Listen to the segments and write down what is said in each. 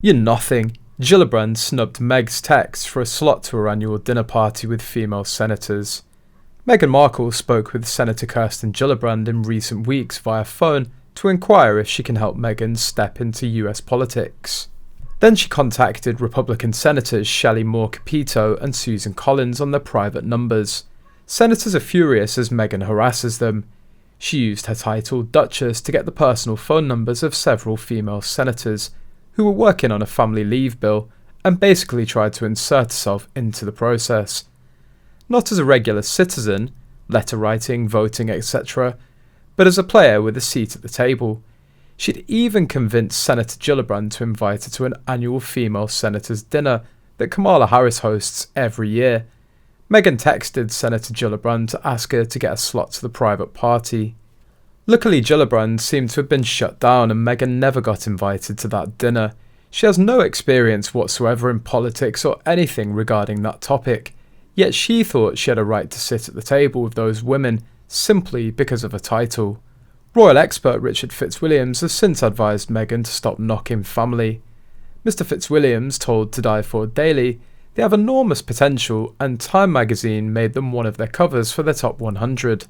You're nothing. Gillibrand snubbed Meg's text for a slot to her annual dinner party with female senators. Meghan Markle spoke with Senator Kirsten Gillibrand in recent weeks via phone to inquire if she can help Meghan step into US politics. Then she contacted Republican Senators Shelley Capito and Susan Collins on their private numbers. Senators are furious as Meghan harasses them. She used her title Duchess to get the personal phone numbers of several female senators who were working on a family leave bill and basically tried to insert herself into the process. Not as a regular citizen, letter writing, voting, etc., but as a player with a seat at the table. She'd even convinced Senator Gillibrand to invite her to an annual female senators' dinner that Kamala Harris hosts every year. Meghan texted Senator Gillibrand to ask her to get a slot to the private party. Luckily, Gillibrand seemed to have been shut down and Meghan never got invited to that dinner. She has no experience whatsoever in politics or anything regarding that topic, yet she thought she had a right to sit at the table with those women simply because of a title. Royal expert Richard Fitzwilliams has since advised Meghan to stop knocking family. Mr. Fitzwilliams told To Die For Daily they have enormous potential and Time magazine made them one of their covers for their top 100.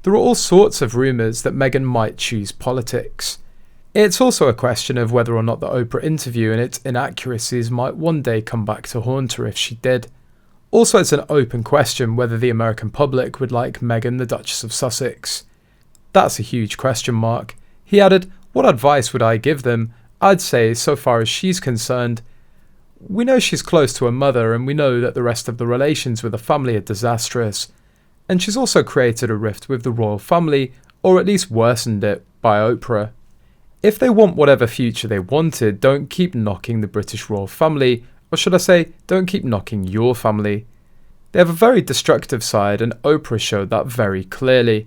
There are all sorts of rumours that Meghan might choose politics. It's also a question of whether or not the Oprah interview and its inaccuracies might one day come back to haunt her if she did. Also, it's an open question whether the American public would like Meghan the Duchess of Sussex. That's a huge question mark. He added, "What advice would I give them? I'd say, so far as she's concerned, we know she's close to her mother and we know that the rest of the relations with the family are disastrous. And she's also created a rift with the royal family, or at least worsened it, by Oprah. If they want whatever future they wanted, don't keep knocking the British royal family, or should I say, don't keep knocking your family. They have a very destructive side and Oprah showed that very clearly.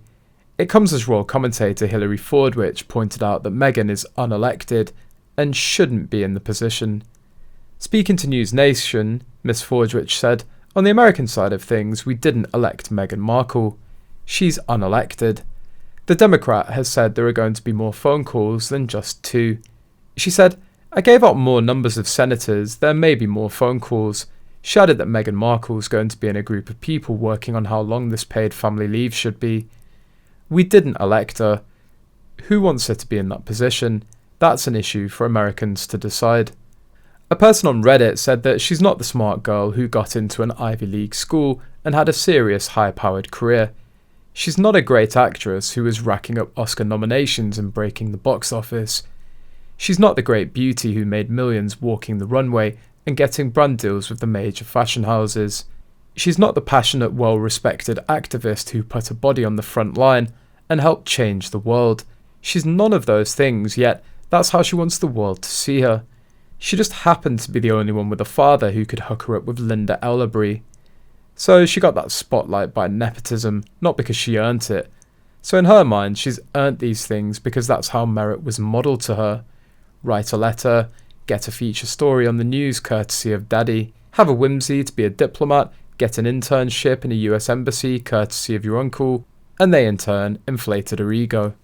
It comes as royal commentator Hilary Fordwich pointed out that Meghan is unelected and shouldn't be in the position. Speaking to News Nation, Miss Fordwich said, "On the American side of things, we didn't elect Meghan Markle. She's unelected. The Democrat has said there are going to be more phone calls than just 2. She said, I gave out more numbers of senators, there may be more phone calls. She added that Meghan Markle is going to be in a group of people working on how long this paid family leave should be. We didn't elect her. Who wants her to be in that position? That's an issue for Americans to decide." A person on Reddit said that she's not the smart girl who got into an Ivy League school and had a serious high-powered career. She's not a great actress who is racking up Oscar nominations and breaking the box office. She's not the great beauty who made millions walking the runway and getting brand deals with the major fashion houses. She's not the passionate, well-respected activist who put her body on the front line and helped change the world. She's none of those things, yet that's how she wants the world to see her. She just happened to be the only one with a father who could hook her up with Linda Ellerbee. So she got that spotlight by nepotism, not because she earned it. So in her mind, she's earned these things because that's how merit was modelled to her. Write a letter, get a feature story on the news courtesy of Daddy, have a whimsy to be a diplomat, get an internship in a US embassy courtesy of your uncle, and they in turn inflated her ego.